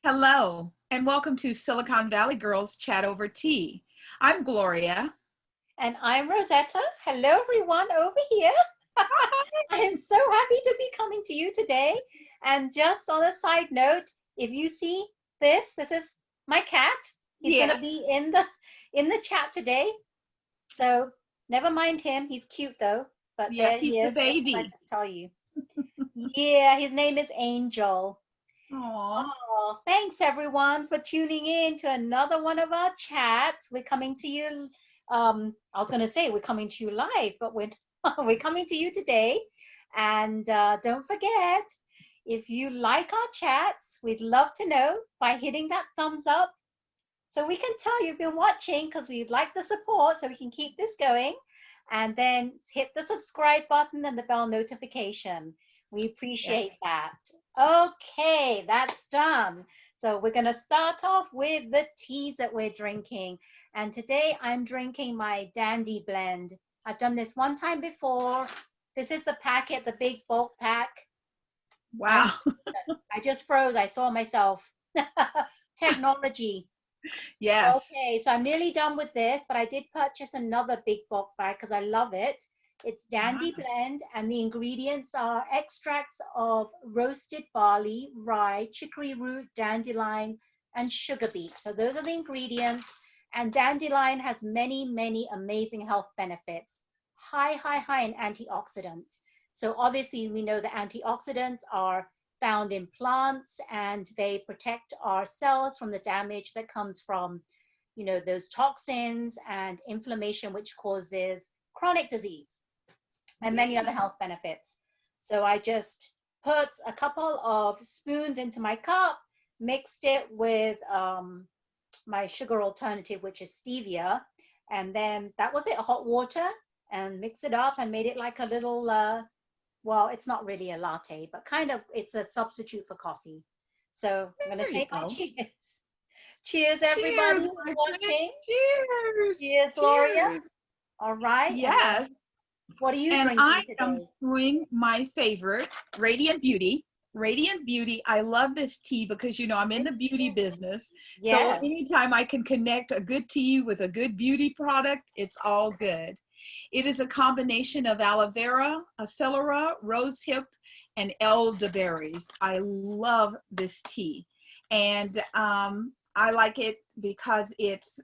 Hello, and welcome to Silicon Valley Girls Chat Over Tea. I'm Gloria. And I'm Rosetta. Hello, everyone over here. I am so happy to be coming to you today. And just on a side note, if you see this is my cat. He's going to Yes, be in the chat today. So never mind him. He's cute though. But yes, there he's he the is. What can I baby. just tell you? Yeah, his name is Angel. Aw, Oh, thanks everyone for tuning in to another one of our chats. We're coming to you. I was going to say we're coming to you live, but we're coming to you today. And don't forget, if you like our chats, we'd love to know by hitting that thumbs up so we can tell you've been watching because we'd like the support so we can keep this going. And then hit the subscribe button and the bell notification. We yes. appreciate that. Okay, that's done. So we're going to start off with the teas that we're drinking. And today I'm drinking my Dandy Blend. I've done this one time before. This is the packet, the big bulk pack. Wow. I just froze. I saw myself. Technology. Yes. Okay, so I'm nearly done with this, but I did purchase another big bulk bag because I love it. It's Dandy Wow. Blend, and the ingredients are extracts of roasted barley, rye, chicory root, dandelion, and sugar beet. So those are the ingredients. And dandelion has many, many amazing health benefits. High in antioxidants. So obviously we know that antioxidants are found in plants and they protect our cells from the damage that comes from those toxins and inflammation, which causes chronic disease and many other Yeah. health benefits. So I just put a couple of spoons into my cup, mixed it with my sugar alternative, which is stevia, and then that was it, hot water, and mix it up and made it like a little well, it's not really a latte, but kind of it's a substitute for coffee. So I'm going to There you say my go. cheers. Cheers, everybody Cheers, who's my friend. watching. Cheers. Cheers, Gloria. Cheers. All right. And then Yes. what are you And I drinking am today? doing my favorite, Radiant Beauty. Radiant Beauty. I love this tea because, I'm in the beauty business. So Yes. anytime I can connect a good tea with a good beauty product, it's all good. It is a combination of aloe vera, acelera, rosehip, and elderberries. I love this tea. And I like it because it's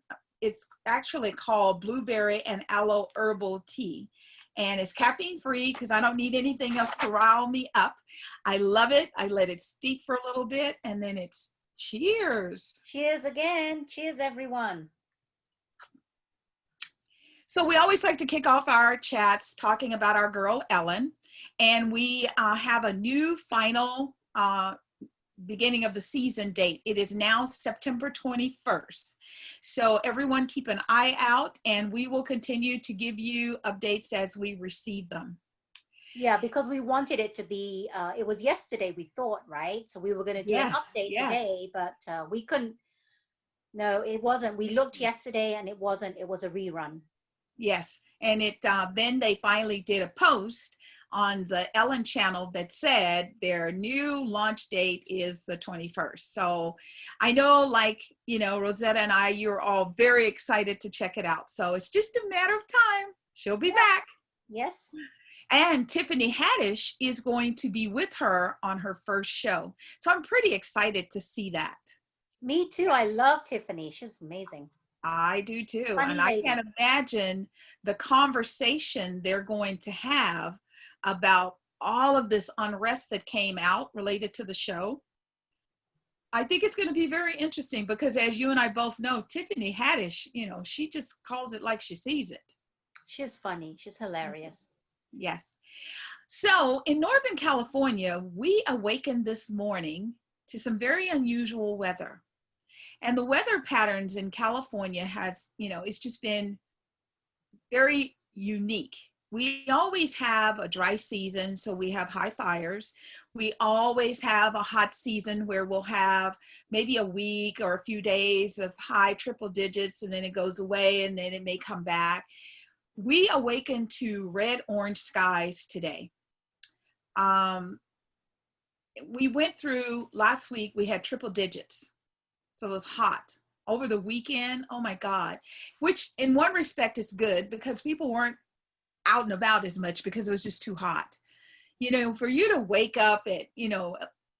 actually called blueberry and aloe herbal tea, and it's caffeine free because I don't need anything else to rile me up. I love it. I let it steep for a little bit, and then it's cheers. Cheers again. Cheers, everyone. So we always like to kick off our chats talking about our girl Ellen, and we have a new final beginning of the season date. It is now September 21st. So everyone keep an eye out, and we will continue to give you updates as we receive them. Yeah, because we wanted it to be, it was yesterday, we thought, right? So we were going to do an Yes, update yes, today, but we couldn't. No, it wasn't. We looked yesterday and it wasn't. It was a rerun. yes. And it then they finally did a post on the Ellen channel that said their new launch date is the 21st. So I know, like, Rosetta and I, you're all very excited to check it out. So it's just a matter of time. She'll be Yeah. back. Yes. And Tiffany Haddish is going to be with her on her first show. So I'm pretty excited to see that. Me too. Yes, I love Tiffany. She's amazing. I do too. And Funny I lady. can't imagine the conversation they're going to have about all of this unrest that came out related to the show. I think it's going to be very interesting because, as you and I both know, Tiffany Haddish, she just calls it like she sees it. She's funny. She's hilarious. Yes. So in Northern California, we awakened this morning to some very unusual weather. And the weather patterns in California it's just been very unique. We always have a dry season, so we have high fires. We always have a hot season where we'll have maybe a week or a few days of high triple digits, and then it goes away, and then it may come back. We awakened to red-orange skies today. we went through last week, we had triple digits. So it was hot. Over the weekend, oh my God, which in one respect is good because people weren't out and about as much because it was just too hot. You know, for you to wake up at,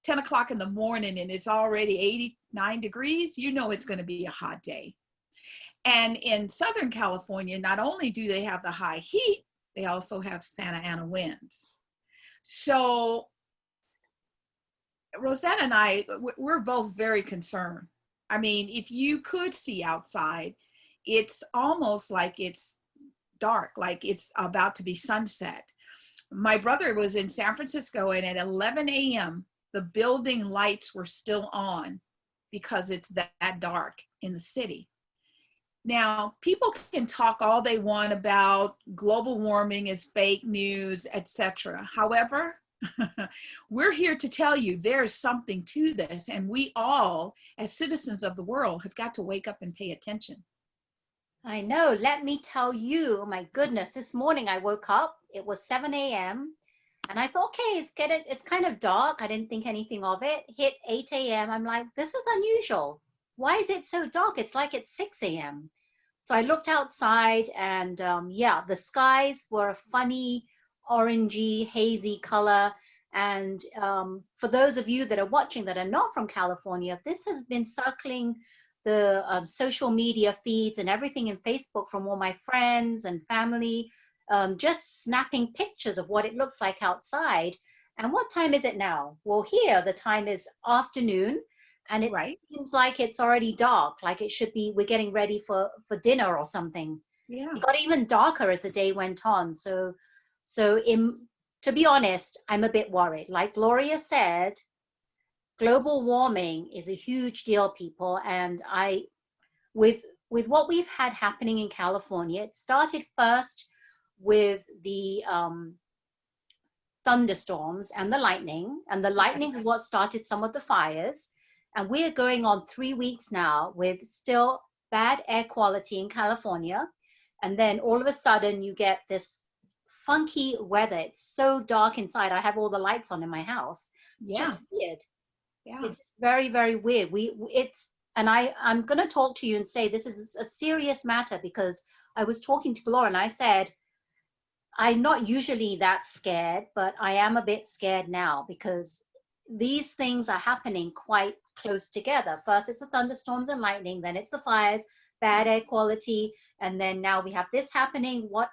10 o'clock in the morning and it's already 89 degrees, you know it's going to be a hot day. And in Southern California, not only do they have the high heat, they also have Santa Ana winds. So Rosanna and I, we're both very concerned. I mean, if you could see outside, it's almost like it's dark, like it's about to be sunset. My brother was in San Francisco, and at 11 a.m., the building lights were still on because it's that dark in the city. Now, people can talk all they want about global warming is fake news, etc. However, we're here to tell you there's something to this, and we all, as citizens of the world, have got to wake up and pay attention. I know. Let me tell you, oh my goodness, this morning I woke up, it was 7 a.m. and I thought, okay, it's kind of dark. I didn't think anything of it. Hit 8 a.m. I'm like, this is unusual. Why is it so dark? It's like it's 6 a.m. So I looked outside, and yeah, the skies were a funny orangey, hazy color. And for those of you that are watching that are not from California, this has been circling the social media feeds and everything in Facebook from all my friends and family, just snapping pictures of what it looks like outside. And what time is it now? Well, here the time is afternoon, and it Right? seems like it's already dark, like it should be, we're getting ready for dinner or something. Yeah. It got even darker as the day went on. So to be honest, I'm a bit worried. Like Gloria said, global warming is a huge deal, people. And with what we've had happening in California, it started first with the thunderstorms and the lightning. And the lightning is what started some of the fires. And we're going on 3 weeks now with still bad air quality in California. And then all of a sudden you get this funky weather. It's so dark inside. I have all the lights on in my house. It's Yeah. just weird. Yeah. It's very, very weird. And I'm going to talk to you and say this is a serious matter, because I was talking to Gloria and I said, I'm not usually that scared, but I am a bit scared now because these things are happening quite close together. First it's the thunderstorms and lightning, then it's the fires, bad air quality, and then now we have this happening. What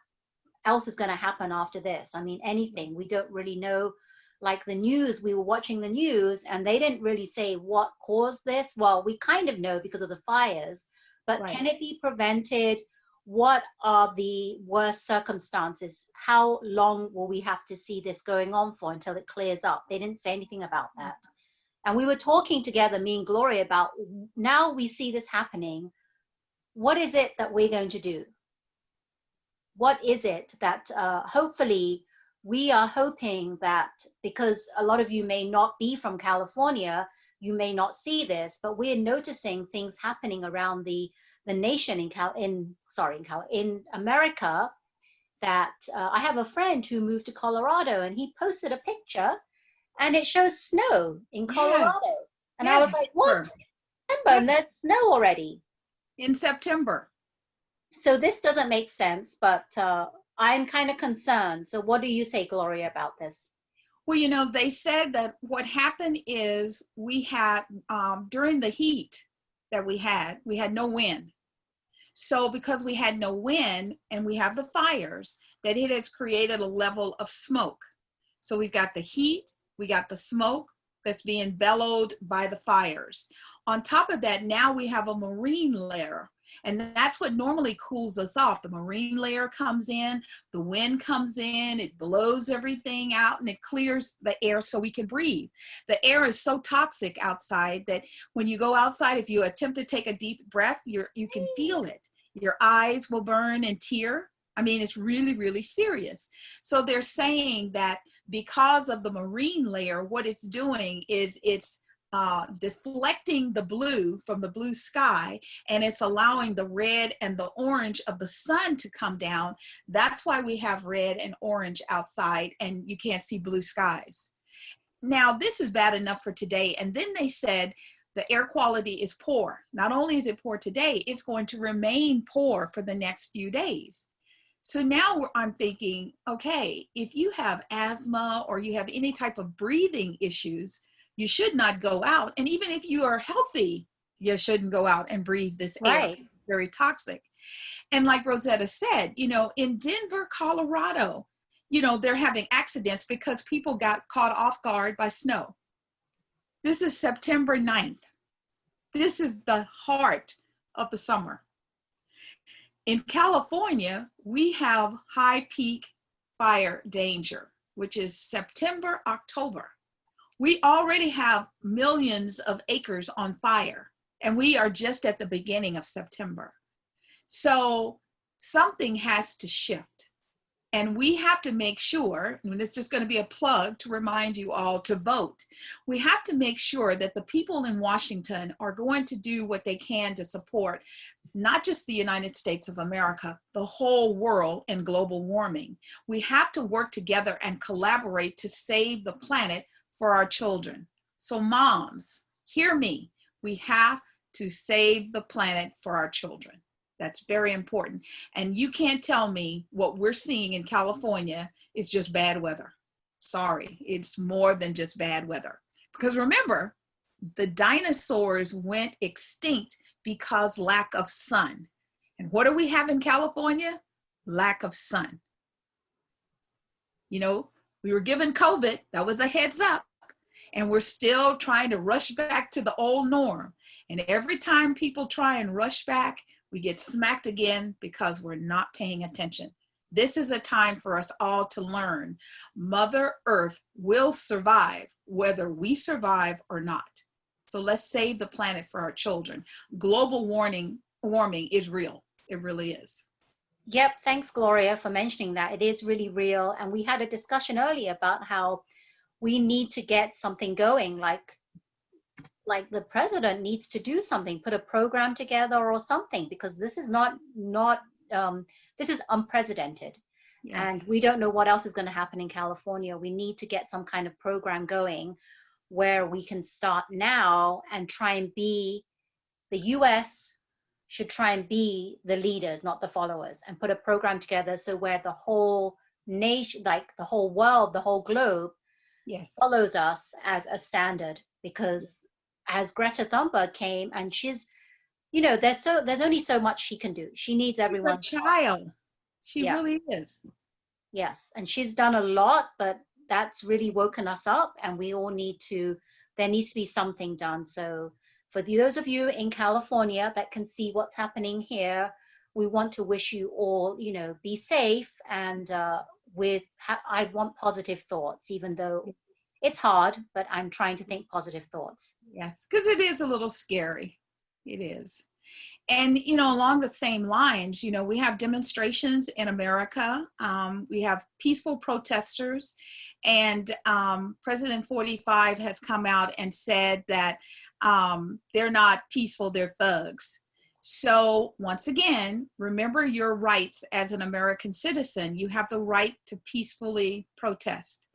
else is going to happen after this? I mean, anything. We don't really know. Like the news, we were watching the news and they didn't really say what caused this. Well, we kind of know because of the fires, but Right. can it be prevented? What are the worst circumstances? How long will we have to see this going on for until it clears up? They didn't say anything about that. And we were talking together, me and Gloria, about now we see this happening. What is it that we're going to do? What is it that hopefully we are hoping that, because a lot of you may not be from California, you may not see this, but we're noticing things happening around the nation in America, that I have a friend who moved to Colorado and he posted a picture and it shows snow in Colorado. Yeah. And Yes, I was like, what? September, and there's snow already. in September. So this doesn't make sense, but I'm kind of concerned. So what do you say, Gloria, about this? Well, they said that what happened is we had, during the heat that we had no wind. So because we had no wind and we have the fires, that it has created a level of smoke. So we've got the heat, we got the smoke that's being bellowed by the fires. On top of that, now we have a marine layer. And that's what normally cools us off. The marine layer comes in, the wind comes in, it blows everything out and it clears the air so we can breathe. The air is so toxic outside that when you go outside, if you attempt to take a deep breath, you can feel it. Your eyes will burn and tear. I mean, it's really, really serious. So they're saying that because of the marine layer, what it's doing is it's deflecting the blue from the blue sky, and it's allowing the red and the orange of the sun to come down. That's why we have red and orange outside and you can't see blue skies. now this is bad enough for today. And then they said the air quality is poor. Not only is it poor today, it's going to remain poor for the next few days. So now I'm thinking, okay, if you have asthma or you have any type of breathing issues, you should not go out. And even if you are healthy, you shouldn't go out and breathe this air. Right. It's very toxic. And like Rosetta said, you know, in Denver, Colorado, you know, they're having accidents because people got caught off guard by snow. This is September 9th. This is the heart of the summer. In California, we have high peak fire danger, which is September, October. We already have millions of acres on fire, and we are just at the beginning of September. So something has to shift. And we have to make sure, and it's just going to be a plug to remind you all to vote. We have to make sure that the people in Washington are going to do what they can to support not just the United States of America, the whole world in global warming. We have to work together and collaborate to save the planet for our children. So moms, hear me. We have to save the planet for our children. That's very important. And you can't tell me what we're seeing in California is just bad weather. Sorry, it's more than just bad weather. Because remember, the dinosaurs went extinct because lack of sun. And what do we have in California? Lack of sun. You know, we were given COVID, that was a heads up. And we're still trying to rush back to the old norm. And every time people try and rush back, we get smacked again because we're not paying attention. This is a time for us all to learn. Mother Earth will survive whether we survive or not. So let's save the planet for our children. Global warming is real. It really is. Yep. Thanks, Gloria, for mentioning that. It is really real. And we had a discussion earlier about how we need to get something going, like the president needs to do something, put a program together or something, because this is this is unprecedented. Yes. And we don't know what else is going to happen in California. We need to get some kind of program going where we can start now and try and be, the US should try and be the leaders, not the followers, and put a program together so where the whole nation, like the whole world, the whole globe, yes, follows us as a standard. Because as Greta Thunberg came, and she's, you know, there's only so much she can do. She needs everyone. She's a child. She really is. Yes, and she's done a lot, but that's really woken us up, and we all need to, there needs to be something done. So for those of you in California that can see what's happening here, we want to wish you all, you know, be safe, and I want positive thoughts, even though it's hard, but I'm trying to think positive thoughts. Yes, because it is a little scary. It is. And, you know, along the same lines, you know, we have demonstrations in America. We have peaceful protesters, and President 45 has come out and said that they're not peaceful, they're thugs. So once again, remember your rights as an American citizen. You have the right to peacefully protest.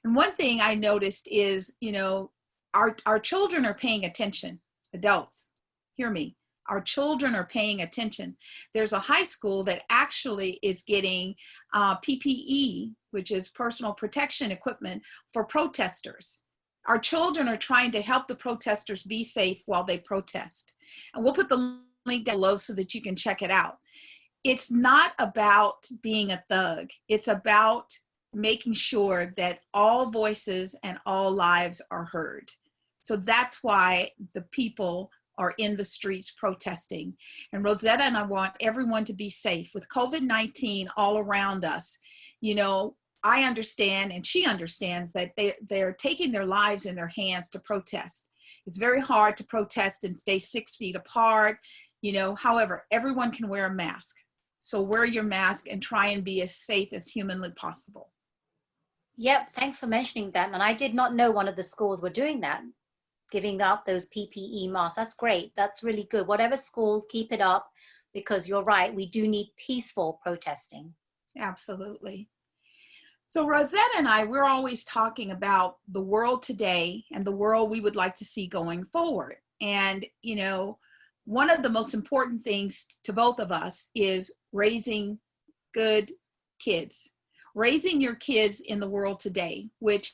And one thing I noticed is, you know, our children are paying attention. Adults, hear me. Our children are paying attention. There's a high school that actually is getting PPE, which is personal protection equipment for protesters. Our children are trying to help the protesters be safe while they protest. And we'll put the link down below so that you can check it out. It's not about being a thug. It's about making sure that all voices and all lives are heard. So that's why the people are in the streets protesting. And Rosetta and I want everyone to be safe. With COVID-19 all around us, you know, I understand, and she understands, that they're taking their lives in their hands to protest. It's very hard to protest and stay 6 feet apart, you know. However, everyone can wear a mask. So wear your mask and try and be as safe as humanly possible. Yep, thanks for mentioning that. And I did not know one of the schools were doing that, giving out those PPE masks. That's great. That's really good. Whatever schools, keep it up, because you're right. We do need peaceful protesting. Absolutely. So Rosetta and I, we're always talking about the world today and the world we would like to see going forward. And, you know, one of the most important things to both of us is raising good kids, raising your kids in the world today, which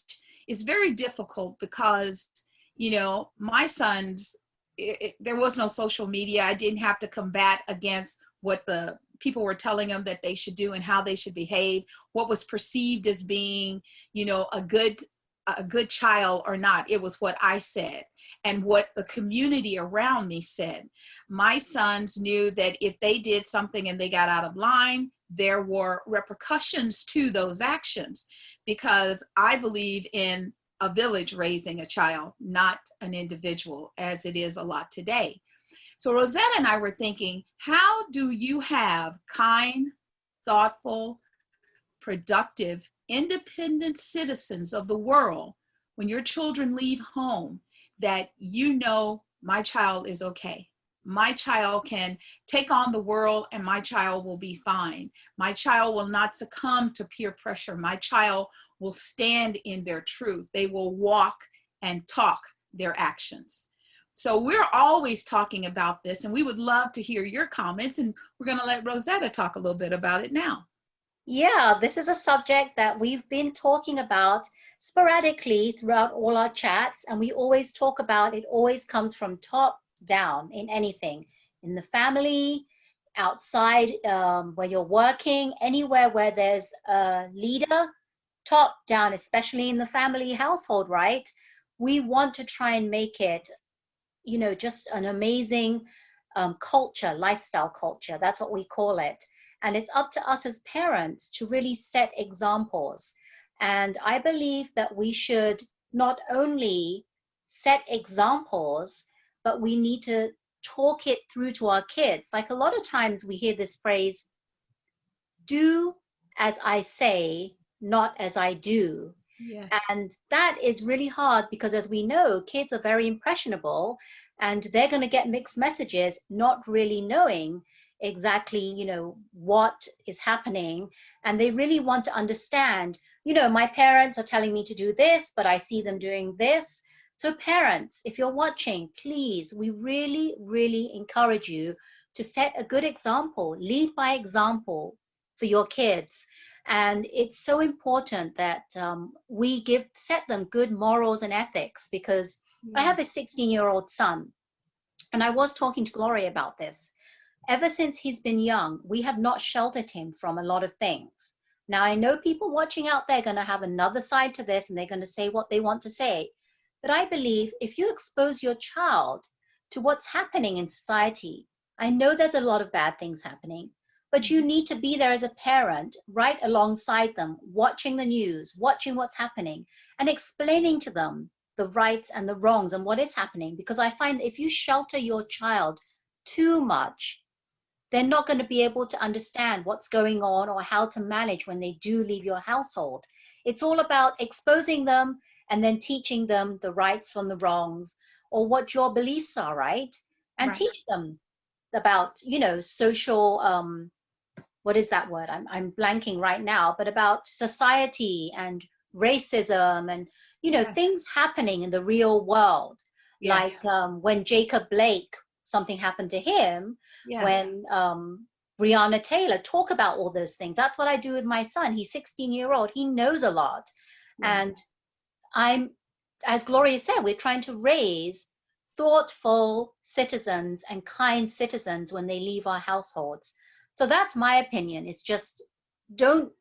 is very difficult because, you know, my sons, there was no social media. I didn't have to combat against what the people were telling them that they should do and how they should behave, what was perceived as being, you know, a good child or not. It was what I said and what the community around me said. My sons knew that if they did something and they got out of line, there were repercussions to those actions, because I believe in a village raising a child, not an individual, as it is a lot today. So Rosetta and I were thinking, how do you have kind, thoughtful, productive, independent citizens of the world when your children leave home that you know my child is okay? My child can take on the world and my child will be fine. My child will not succumb to peer pressure. My child will stand in their truth. They will walk and talk their actions. So we're always talking about this, and we would love to hear your comments, and we're going to let Rosetta talk a little bit about it now. Yeah, this is a subject that we've been talking about sporadically throughout all our chats, and we always talk about it, always comes from top down in anything, in the family, outside, where you're working, anywhere where there's a leader, top down, especially in the family household, right? We want to try and make it, you know, just an amazing culture, lifestyle culture. That's what we call it. And it's up to us as parents to really set examples. And I believe that we should not only set examples, but we need to talk it through to our kids. Like a lot of times we hear this phrase, do as I say, not as I do. Yes. And that is really hard because, as we know, kids are very impressionable and they're going to get mixed messages, not really knowing exactly, you know, what is happening. And they really want to understand, you know, my parents are telling me to do this, but I see them doing this. So parents, if you're watching, please, we really, really encourage you to set a good example, lead by example for your kids. And it's so important that we set them good morals and ethics, because I have a 16-year-old son, and I was talking to Gloria about this. Ever since he's been young, we have not sheltered him from a lot of things. Now, I know people watching out there are going to have another side to this, and they're going to say what they want to say. But I believe if you expose your child to what's happening in society, I know there's a lot of bad things happening, but you need to be there as a parent, right alongside them, watching the news, watching what's happening, and explaining to them the rights and the wrongs and what is happening. Because I find that if you shelter your child too much, they're not going to be able to understand what's going on or how to manage when they do leave your household. It's all about exposing them and then teaching them the rights from the wrongs, or what your beliefs are, right? And teach them about, you know, social, what is that word? I'm blanking right now, but about society and racism and, you know, things happening in the real world. Like when Jacob Blake, something happened to him, when Breonna Taylor, talk about all those things. That's what I do with my son. He's 16-year-old. He knows a lot. And as Gloria said, we're trying to raise thoughtful citizens and kind citizens when they leave our households. So that's my opinion. It's just, don't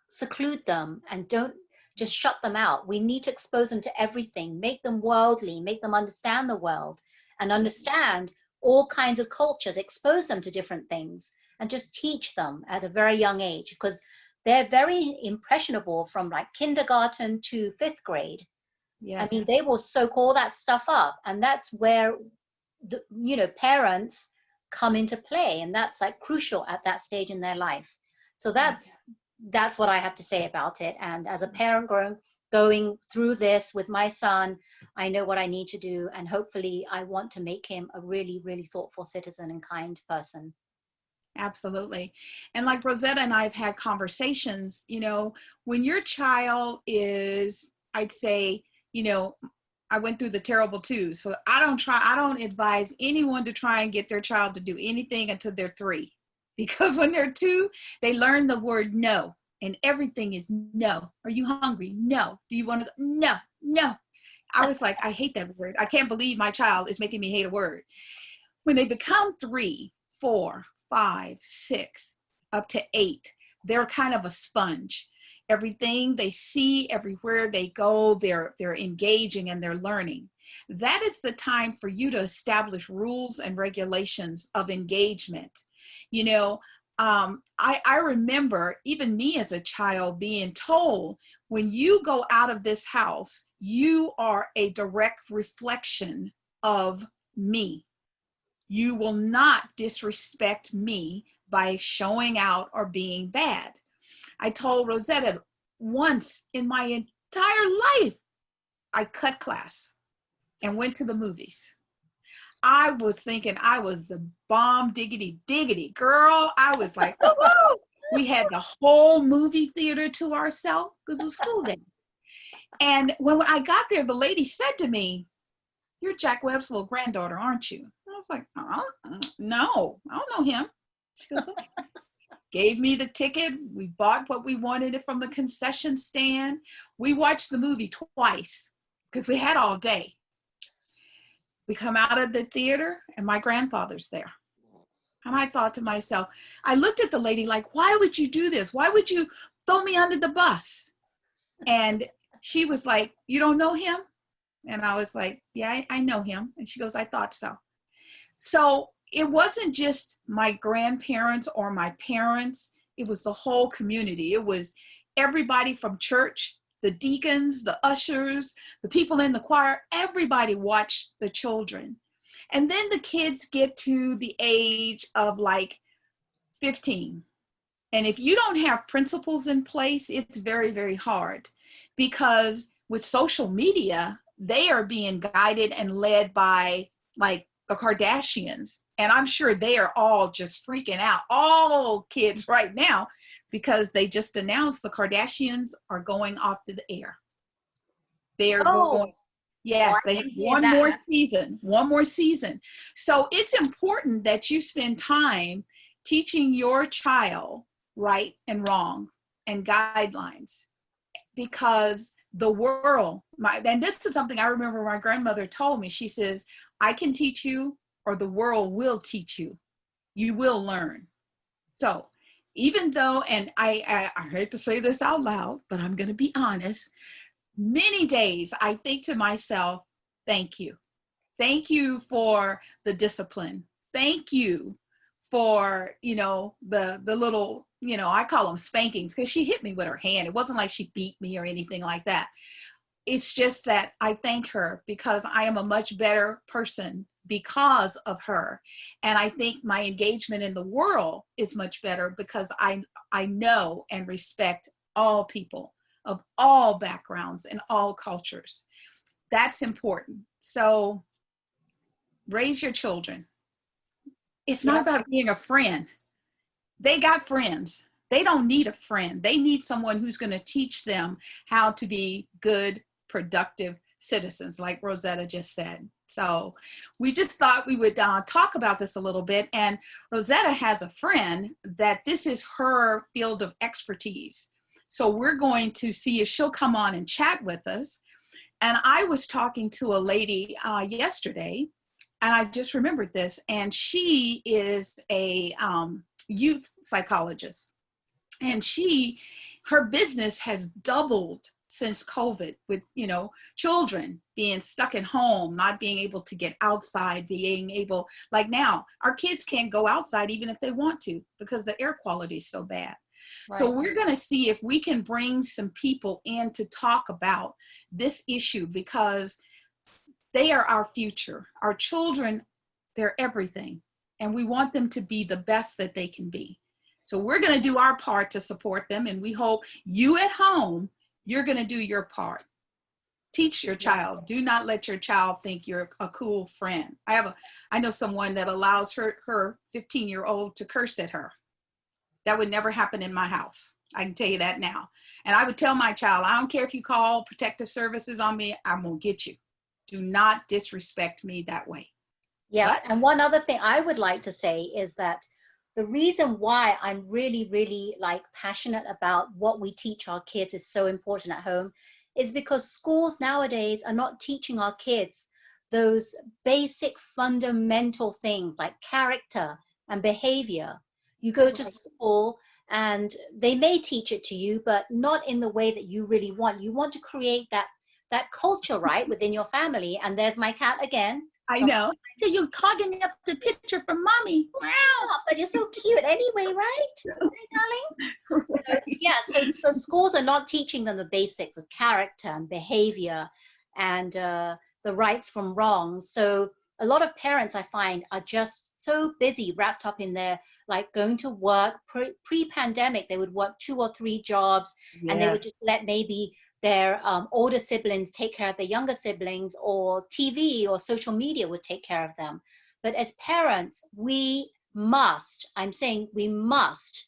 seclude them and don't just shut them out. We need to expose them to everything, make them worldly, make them understand the world and understand all kinds of cultures, expose them to different things, and just teach them at a very young age, because they're very impressionable from like kindergarten to 5th grade. I mean, they will soak all that stuff up, and that's where the, you know, parents come into play, and that's like crucial at that stage in their life. So that's what I have to say about it. And as a parent going through this with my son, I know what I need to do, and hopefully I want to make him a really, really thoughtful citizen and kind person. Absolutely. And like Rosetta and I have had conversations, when your child is, I'd say, I went through the terrible twos. So I don't advise anyone to try and get their child to do anything until they're 3. Because when they're 2, they learn the word no. And everything is no. Are you hungry? No. Do you want to go? No, no. I was like, I hate that word. I can't believe my child is making me hate a word. When they become 3, 4, 5, 6, up to 8, they're kind of a sponge. Everything they see, everywhere they go, they're engaging and they're learning. That is the time for you to establish rules and regulations of engagement. I remember even me as a child being told, when you go out of this house, you are a direct reflection of me. You will not disrespect me by showing out or being bad. I told Rosetta once in my entire life, I cut class and went to the movies. I was thinking I was the bomb diggity girl. I was like, woo-hoo! We had the whole movie theater to ourselves because it was school day. And when I got there, the lady said to me, "You're Jack Webb's little granddaughter, aren't you?" I was like, no, I don't know him. She goes, okay. Gave me the ticket. We bought what we wanted from the concession stand. We watched the movie twice because we had all day. We come out of the theater and my grandfather's there. And I thought to myself, I looked at the lady like, why would you do this? Why would you throw me under the bus? And she was like, you don't know him? And I was like, yeah, I know him. And she goes, I thought so. So it wasn't just my grandparents or my parents. It was the whole community. It was everybody from church, the deacons, the ushers, the people in the choir. Everybody watched the children. And then the kids get to the age of like 15. And if you don't have principles in place, it's very, very hard, because with social media, they are being guided and led by like the Kardashians. And I'm sure they are all just freaking out, all kids right now, because they just announced the Kardashians are going off to the air. They are going, yes, they have one more season. So it's important that you spend time teaching your child right and wrong and guidelines, because the world, and this is something I remember my grandmother told me. She says, I can teach you, or the world will teach you. You will learn. So even though, and I hate to say this out loud, but I'm going to be honest, many days I think to myself, thank you. Thank you for the discipline. Thank you for, the little, I call them spankings, because she hit me with her hand. It wasn't like she beat me or anything like that. It's just that I thank her, because I am a much better person because of her. And I think my engagement in the world is much better because I know and respect all people of all backgrounds and all cultures. That's important. So raise your children. It's not about being a friend. They got friends. They don't need a friend. They need someone who's going to teach them how to be good, productive citizens, like Rosetta just said. So we just thought we would talk about this a little bit. And Rosetta has a friend that this is her field of expertise. So we're going to see if she'll come on and chat with us. And I was talking to a lady yesterday, and I just remembered this, and she is a youth psychologist. And her business has doubled since COVID, with, children being stuck at home, not being able to get outside, like now, our kids can't go outside even if they want to, because the air quality is so bad. Right. So we're going to see if we can bring some people in to talk about this issue, because they are our future. Our children, they're everything. And we want them to be the best that they can be. So we're going to do our part to support them. And we hope you at home, you're going to do your part Teach your child. Do not let your child think you're a cool friend. I know someone that allows her 15-year-old to curse at her. That would never happen in my house. I can tell you that now. And I would tell my child, I don't care if you call protective services on me, I'm gonna get you. Do not disrespect me that way. Yeah, But and one other thing I would like to say is that the reason why I'm really, really like passionate about what we teach our kids is so important at home is because schools nowadays are not teaching our kids those basic fundamental things like character and behavior. You go to school and they may teach it to you, but not in the way that you really want. You want to create that culture, right, within your family. And there's my cat again. I know. So you're clogging up the picture for mommy. Wow. Oh, but you're so cute anyway, right? Hey, darling? Right. Yeah, so schools are not teaching them the basics of character and behavior and the rights from wrongs. So a lot of parents, I find, are just so busy, wrapped up in their, like, going to work. Pre-pandemic, they would work 2 or 3 jobs, and they would just let maybe their older siblings take care of their younger siblings, or TV or social media would take care of them. But as parents, I'm saying we must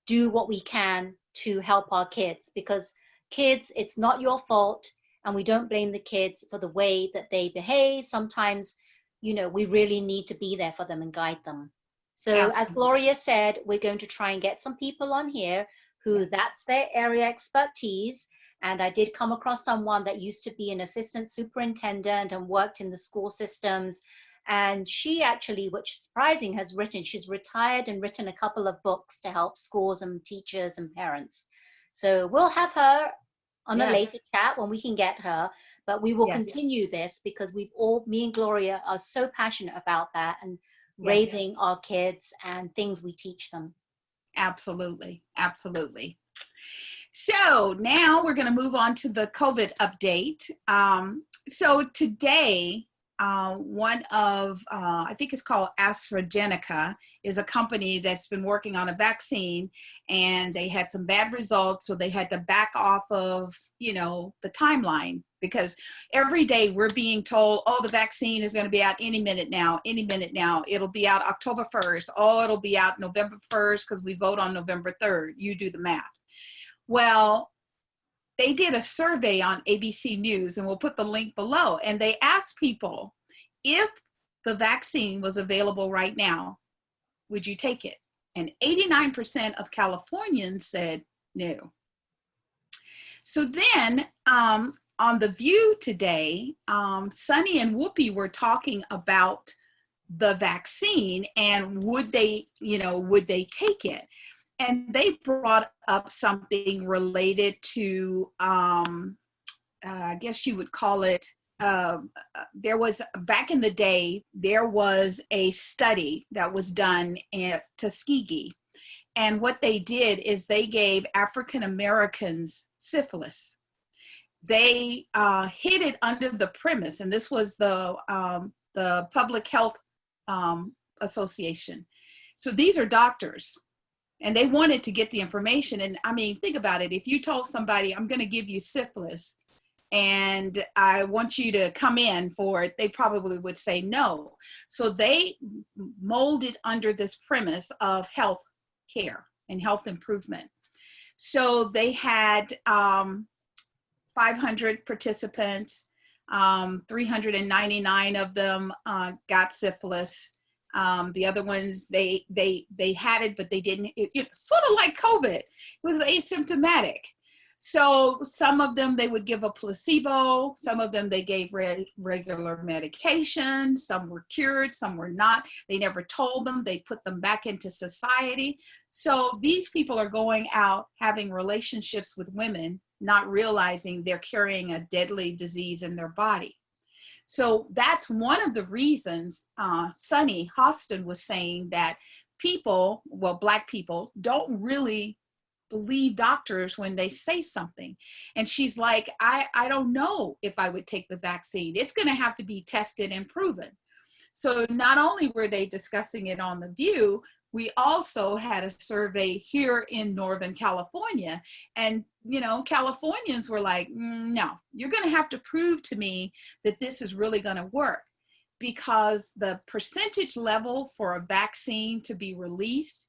do what we can to help our kids, because kids, it's not your fault, and we don't blame the kids for the way that they behave. Sometimes, we really need to be there for them and guide them. So as Gloria said, we're going to try and get some people on here who that's their area expertise. And I did come across someone that used to be an assistant superintendent and worked in the school systems. And she actually, which is surprising, she's retired and written a couple of books to help schools and teachers and parents. So we'll have her on a later chat when we can get her, but we will continue this because me and Gloria are so passionate about that and raising our kids and things we teach them. Absolutely. Absolutely. So now we're going to move on to the COVID update. So today, one of, I think it's called AstraZeneca, is a company that's been working on a vaccine, and they had some bad results. So they had to back off of, the timeline, because every day we're being told, oh, the vaccine is going to be out any minute now. It'll be out October 1st. Oh, it'll be out November 1st because we vote on November 3rd. You do the math. Well, they did a survey on ABC News, and we'll put the link below, and they asked people, if the vaccine was available right now, would you take it? And 89% of Californians said no. So then on The View today, Sunny and Whoopi were talking about the vaccine and would they take it? And they brought up something related to, I guess you would call it, there was, back in the day, there was a study that was done at Tuskegee. And what they did is they gave African Americans syphilis. They hid it under the premise, and this was the Public Health Association. So these are doctors. And they wanted to get the information. And I mean, think about it. If you told somebody, I'm going to give you syphilis and I want you to come in for it, they probably would say no. So they molded under this premise of health care and health improvement. So they had 500 participants, 399 of them got syphilis. The other ones, they had it, but they didn't, sort of like COVID, it was asymptomatic. So some of them, they would give a placebo. Some of them, they gave regular medication. Some were cured, some were not. They never told them. They put them back into society. So these people are going out having relationships with women, not realizing they're carrying a deadly disease in their body. So that's one of the reasons Sunny Hostin was saying that people, well, Black people, don't really believe doctors when they say something. And she's like, I don't know if I would take the vaccine. It's going to have to be tested and proven. So not only were they discussing it on The View, we also had a survey here in Northern California. And, you know, Californians were like, no, you're going to have to prove to me that this is really going to work, because the percentage level for a vaccine to be released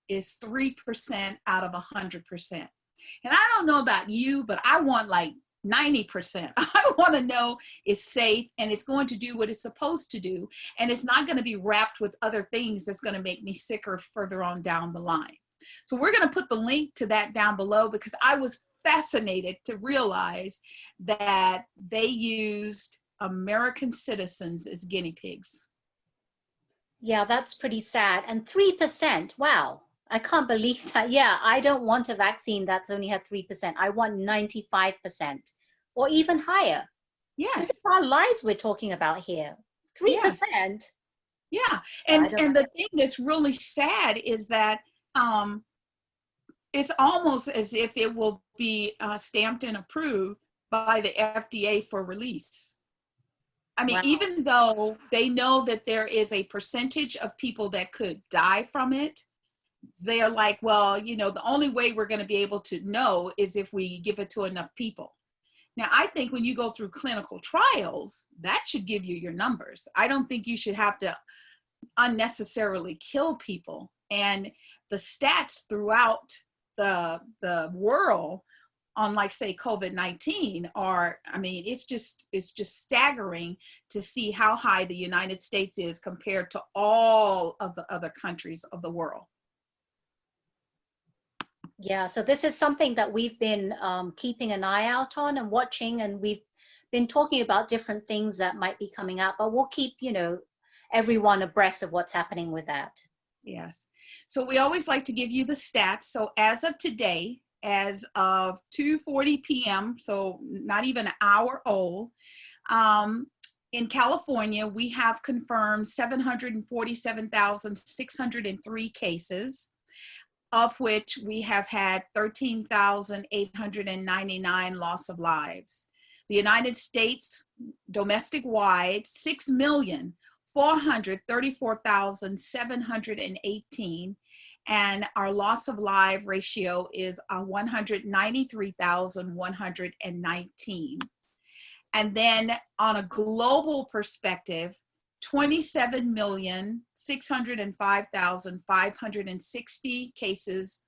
is 3% out of 100%. And I don't know about you, but I want like 90%. I want to know it's safe and it's going to do what it's supposed to do. And it's not going to be wrapped with other things that's going to make me sicker further on down the line. So we're going to put the link to that down below, because I was fascinated to realize that they used American citizens as guinea pigs. Yeah, that's pretty sad. And 3%, wow, I can't believe that. Yeah, I don't want a vaccine that's only had 3%. I want 95% or even higher. This is Yes. our lives we're talking about here. 3%. Yeah. I And don't the thing that's really sad is that it's almost as if it will be stamped and approved by the FDA for release. I mean, Wow. even though they know that there is a percentage of people that could die from it, they're like, well, you know, the only way we're going to be able to know is if we give it to enough people. Now, I think when you go through clinical trials, that should give you your numbers. I don't think you should have to unnecessarily kill people. And the stats throughout the world on, like, say, COVID-19 are, I mean, it's just staggering to see how high the United States is compared to all of the other countries of the world. Yeah, so this is something that we've been keeping an eye out on and watching, and we've been talking about different things that might be coming up, but we'll keep, you know, everyone abreast of what's happening with that. Yes. So we always like to give you the stats. So as of today, as of 2:40 p.m., so not even an hour old, in California, we have confirmed 747,603 cases, of which we have had 13,899 loss of lives. The United States, domestic wide, 6,434,718, and our loss of life ratio is 193,119. And then on a global perspective, 27,605,560 cases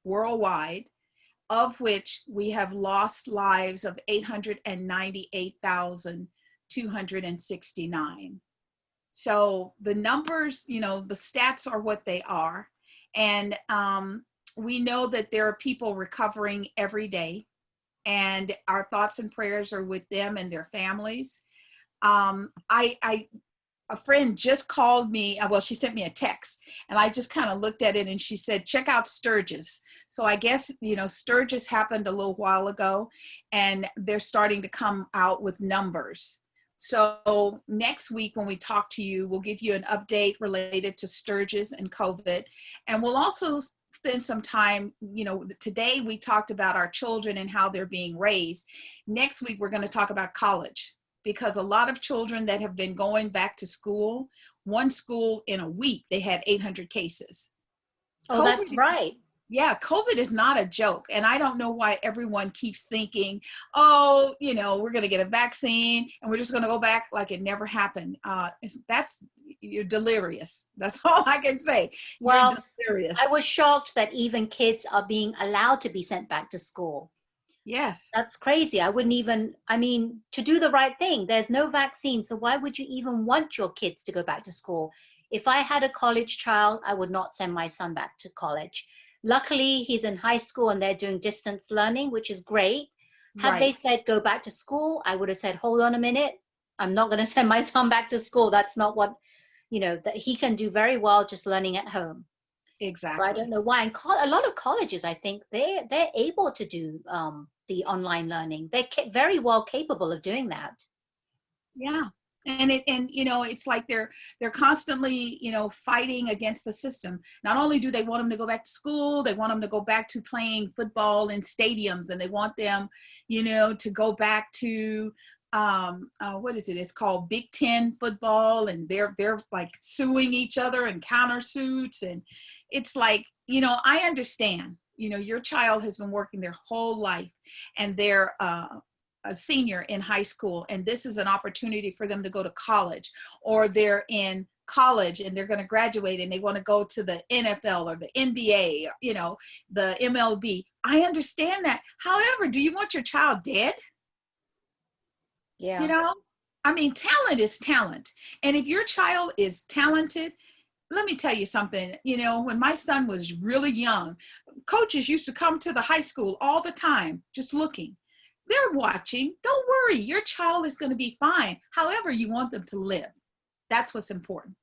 worldwide, of which we have lost lives of 898,269. So the numbers, you know, the stats are what they are. And we know that there are people recovering every day, and our thoughts and prayers are with them and their families. A friend just called me, well, she sent me a text, and I just kind of looked at it, and she said, check out Sturgis. So I guess, you know, Sturgis happened a little while ago, and they're starting to come out with numbers. So next week when we talk to you, we'll give you an update related to Sturgis and COVID. And we'll also spend some time, you know, today we talked about our children and how they're being raised. Next week, we're going to talk about college, because a lot of children that have been going back to school, one school in a week, they had 800 cases. Oh, that's right. Yeah, COVID is not a joke. And I don't know why everyone keeps thinking, oh, you know, we're going to get a vaccine and we're just going to go back like it never happened. You're delirious. That's all I can say. Well, you're delirious. I was shocked that even kids are being allowed to be sent back to school. Yes. That's crazy. I wouldn't even, I mean, to do the right thing, there's no vaccine. So why would you even want your kids to go back to school? If I had a college child, I would not send my son back to college. Luckily, he's in high school and they're doing distance learning, which is great. Had they said go back to school, I would have said, hold on a minute. I'm not going to send my son back to school. That's not what, you know, that he can do very well just learning at home. Exactly. So I don't know why. And a lot of colleges, I think, they're able to do the online learning. They're very well capable of doing that. Yeah. And you know, it's like they're constantly, you know, fighting against the system. Not only do they want them to go back to school, they want them to go back to playing football in stadiums, and they want them, you know, to go back to what is it? It's called Big Ten football, and they're like suing each other and countersuits, and it's like, I understand. Your child has been working their whole life, and they're a senior in high school, and this is an opportunity for them to go to college, or they're in college and they're going to graduate and they want to go to the NFL or the NBA, the MLB. I understand that. However, do you want your child dead? Yeah. I mean, talent is talent. And if your child is talented, let me tell you something. When my son was really young, coaches used to come to the high school all the time, just looking. They're watching. Don't worry, your child is going to be fine. However, you want them to live. That's what's important.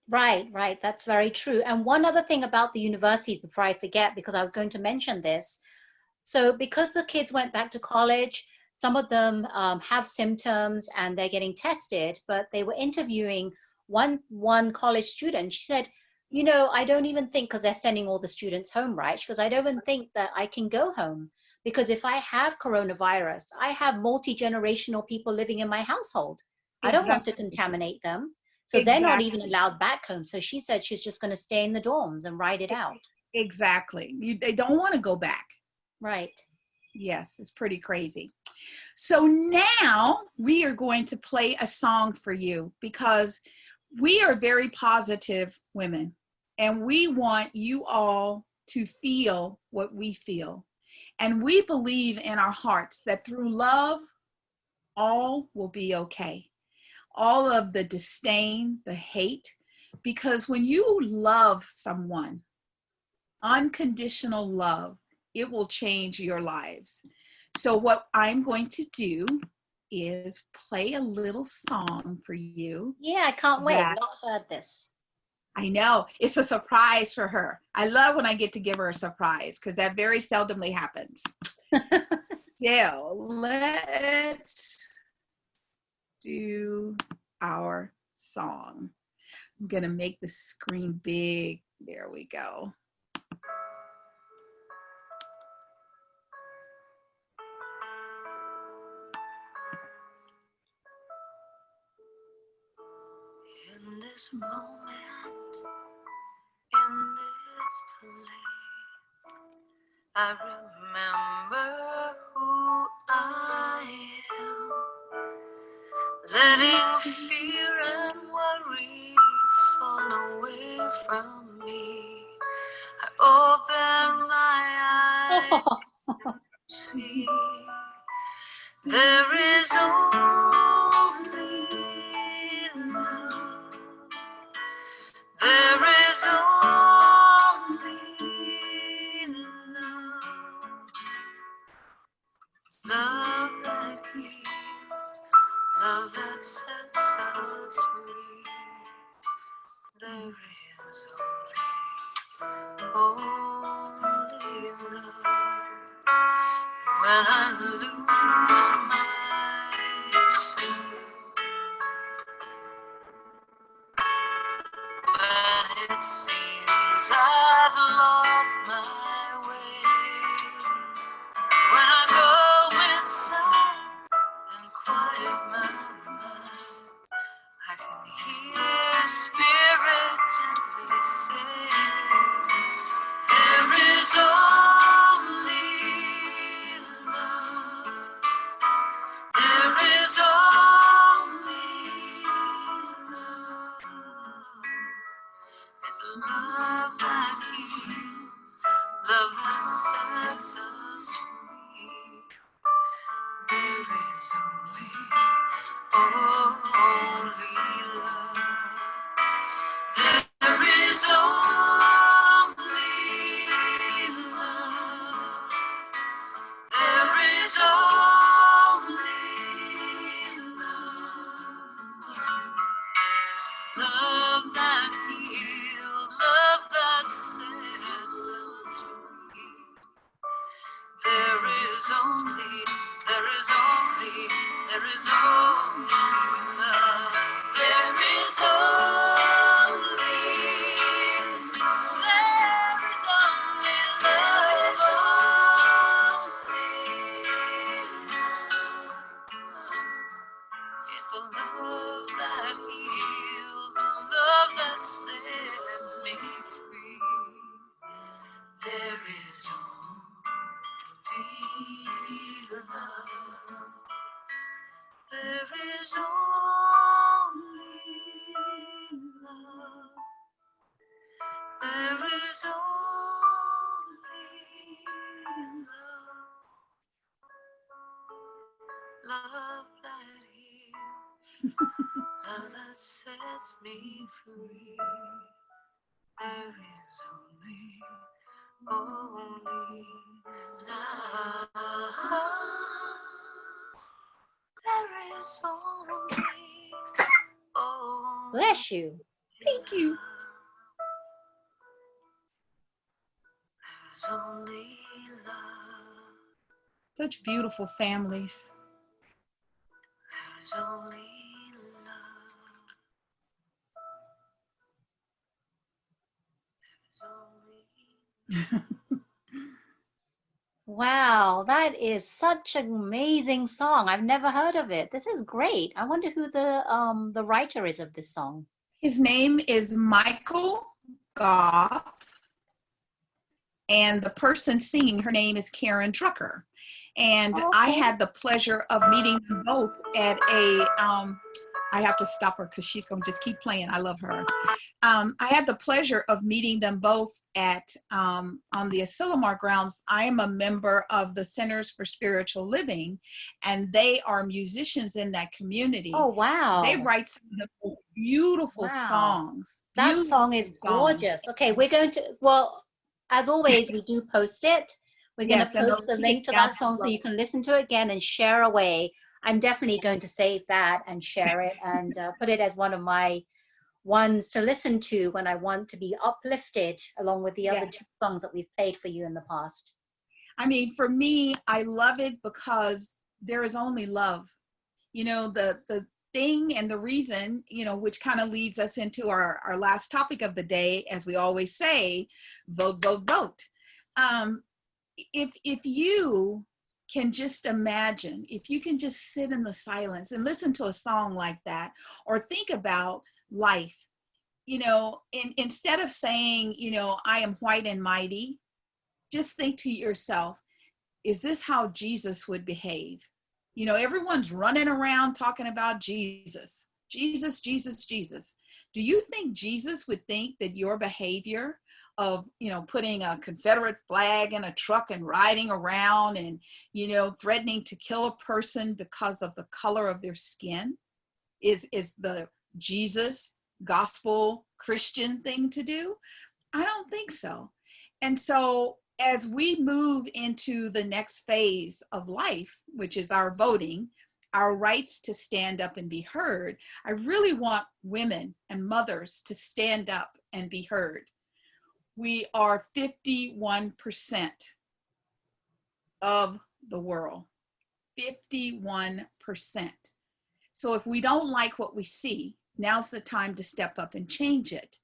Right, right. That's very true. And one other thing about the universities before I forget, because I was going to mention this. So because the kids went back to college, some of them have symptoms and they're getting tested, but they were interviewing one college student. She said, I don't even think, because they're sending all the students home, right? She goes, I don't even think that I can go home, because if I have coronavirus, I have multi-generational people living in my household. I don't want to Exactly. contaminate them. So they're not even Exactly. allowed back home. So she said she's just going to stay in the dorms and ride it out. Exactly. They don't want to go back. Right. Yes, it's pretty crazy. So now we are going to play a song for you, because we are very positive women and we want you all to feel what we feel. And we believe in our hearts that through love, all will be okay. All of the disdain, the hate, because when you love someone, unconditional love, it will change your lives. So what I'm going to do is play a little song for you Yeah, I can't wait. I've that not heard this. I know it's a surprise for her. I love when I get to give her a surprise, because that very seldomly happens. So let's do our song. I'm going to make the screen big. There we go. In this moment, in this place, I remember who I am. Letting fear and worry fall away from me. I open my eyes Oh, to see there is only love. There is only love. Love that heals, love that sets us free. There is only love. When I lose myself, when it seems I've lost my way, when I go inside and quiet my mind, I can hear spirit gently say, there is only love. There is only love. It's love that heals, love that sets us free. There is only love. There is only love. There is only love. Love that heals, love that sets us free. There is only love. There is only love. There is only that heals, a love that sets me free. There is only love. There is only love. There is only love. Love that heals, love that sets me free. There is only love. There is only. Bless you. Thank you. There's only love. Such beautiful families. There's only love. There's only. Wow, that is such an amazing song. I've never heard of it. This is great. I wonder who the writer is of this song. His name is Michael Goff, and the person singing, her name is Karen Drucker. And I had the pleasure of meeting them both at a, I have to stop her because she's going to just keep playing. I love her. I had the pleasure of meeting them both at, on the Asilomar grounds. I am a member of the Centers for Spiritual Living, and they are musicians in that community. Oh, wow. They write some of the most beautiful songs. That song is gorgeous. Okay, we're going to, well, as always, we do post it. We're going to post the link to that song so you can listen to it again and share away. I'm definitely going to save that and share it and put it as one of my ones to listen to when I want to be uplifted, along with the other two songs that we've played for you in the past. I mean, for me, I love it because there is only love. You know, the thing and the reason, you know, which kind of leads us into our last topic of the day, as we always say, vote, vote, vote. If you can just imagine, if you can just sit in the silence and listen to a song like that, or think about life, you know, instead of saying, you know, I am white and mighty, just think to yourself, is this how Jesus would behave? You know, everyone's running around talking about Jesus, Jesus, Jesus, Jesus. Do you think Jesus would think that your behavior of, you know, putting a Confederate flag in a truck and riding around and, you know, threatening to kill a person because of the color of their skin is the Jesus gospel Christian thing to do? I don't think so. And so as we move into the next phase of life, which is our voting, our rights to stand up and be heard, I really want women and mothers to stand up and be heard. We are 51% of the world, 51%. So if we don't like what we see, now's the time to step up and change it.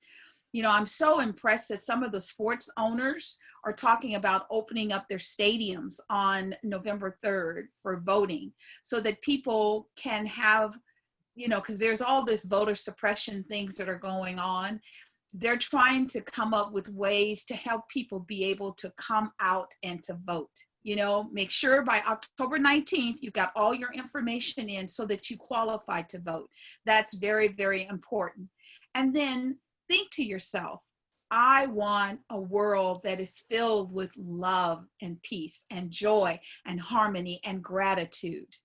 You know, I'm so impressed that some of the sports owners are talking about opening up their stadiums on November 3rd for voting so that people can have, you know, because there's all this voter suppression things that are going on. They're trying to come up with ways to help people be able to come out and to vote. You know, make sure by October 19th, you've got all your information in so that you qualify to vote. That's very, very important. And then think to yourself, I want a world that is filled with love and peace and joy and harmony and gratitude.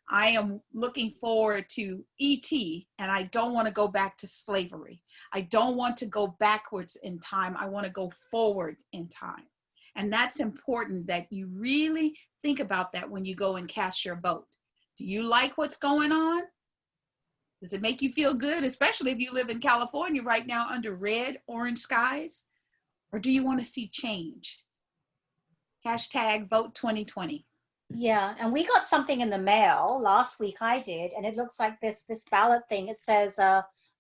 I am looking forward to E.T. and I don't want to go back to slavery. I don't want to go backwards in time. I want to go forward in time. And that's important that you really think about that when you go and cast your vote. Do you like what's going on? Does it make you feel good, especially if you live in California right now under red, orange skies? Or do you want to see change? Hashtag vote 2020. Yeah, and we got something in the mail last week. I did, and it looks like this ballot thing. It says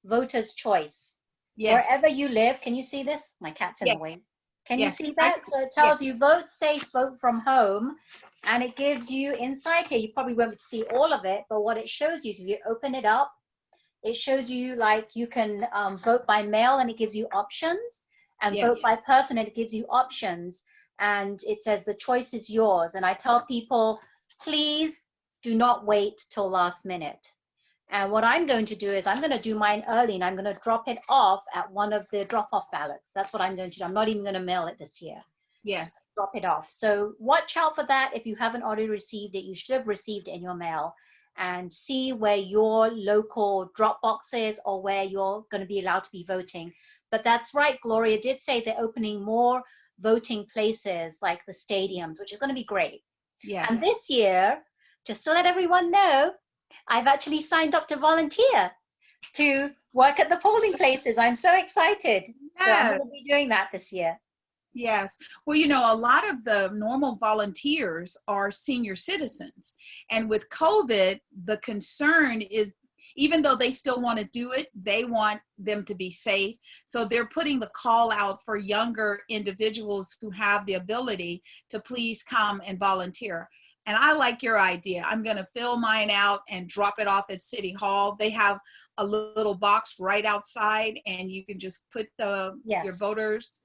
voter's choice. Yes. Wherever you live, can you see this? My cat's in the way. Can you see that? So it tells you vote safe, vote from home, and it gives you inside here. You probably won't see all of it, but what it shows you is if you open it up, It shows you like you can vote by mail and it gives you options, and vote Yes. by person and it gives you options. And it says the choice is yours. And I tell people, please do not wait till last minute. And what I'm going to do is I'm going to do mine early, and I'm going to drop it off at one of the drop-off ballots. That's what I'm going to do. I'm not even going to mail it this year. Yes. Drop it off. So watch out for that. If you haven't already received it, you should have received it in your mail, and see where your local drop box is or where you're going to be allowed to be voting. But that's right, Gloria did say they're opening more voting places like the stadiums, which is going to be great. Yes. And this year, just to let everyone know, I've actually signed up to volunteer to work at the polling places. I'm so excited. So I'm Yes. going to be doing that this year. Yes. Well, you know, a lot of the normal volunteers are senior citizens. And with COVID, the concern is, even though they still want to do it, they want them to be safe. So they're putting the call out for younger individuals who have the ability to please come and volunteer. And I like your idea. I'm going to fill mine out and drop it off at City Hall. They have a little box right outside, and you can just put your Yes. voters.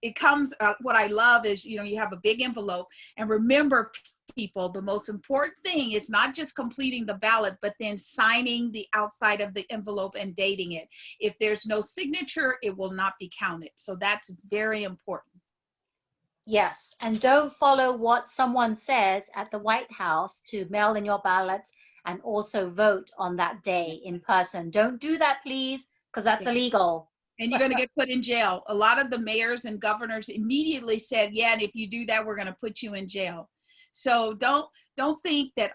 It comes, what I love is, you know, you have a big envelope, and remember, people, the most important thing is not just completing the ballot, but then signing the outside of the envelope and dating it. If there's no signature, it will not be counted. So that's very important. Yes, and don't follow what someone says at the White House to mail in your ballots and also vote on that day in person. Don't do that, please, because that's Yeah. illegal. And you're going to get put in jail. A lot of the mayors and governors immediately said, yeah, and if you do that, we're going to put you in jail. So don't think that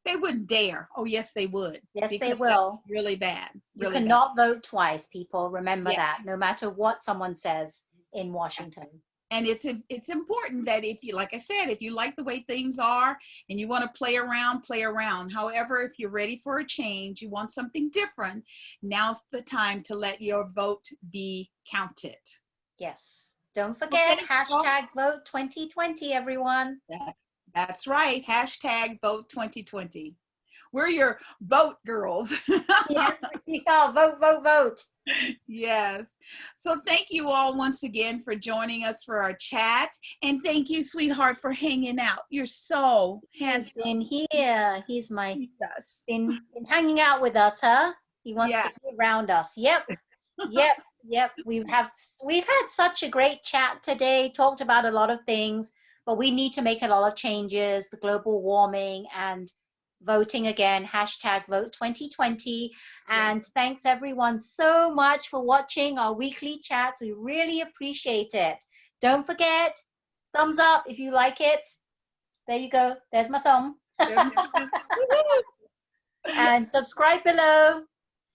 they wouldn't dare. Oh, yes, they would. Yes, Because they will. that's really bad. You Really cannot vote twice, people. Remember Yeah. that, no matter what someone says in Washington. And it's important that if you, like I said, if you like the way things are and you want to play around, play around. However, if you're ready for a change, you want something different, now's the time to let your vote be counted. Yes. Don't So forget, thank you all. hashtag vote 2020, everyone. That's right. Hashtag vote 2020. We're your vote girls. Yes, we are. Vote, vote, vote. Yes. So thank you all once again for joining us for our chat. And thank you, sweetheart, for hanging out. You're so handsome. He's been here. He's Yes. been hanging out with us, huh? He wants Yeah. to be around us. Yep. Yep. We've had such a great chat today, talked about a lot of things, but we need to make a lot of changes, the global warming and voting again, hashtag vote 2020. And thanks everyone so much for watching our weekly chats. We really appreciate it. Don't forget, thumbs up if you like it. There you go. There's my thumb. And subscribe below.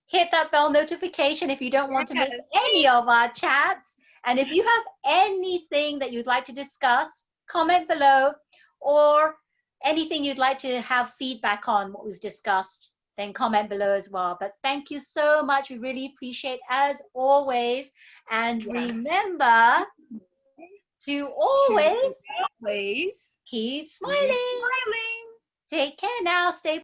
Hit that bell notification if you don't want to miss any of our chats. And if you have anything that you'd like to discuss, comment below, or anything you'd like to have feedback on what we've discussed, then comment below as well. But thank you so much. We really appreciate, as always. And remember to always Keep keep smiling. Take care now. Stay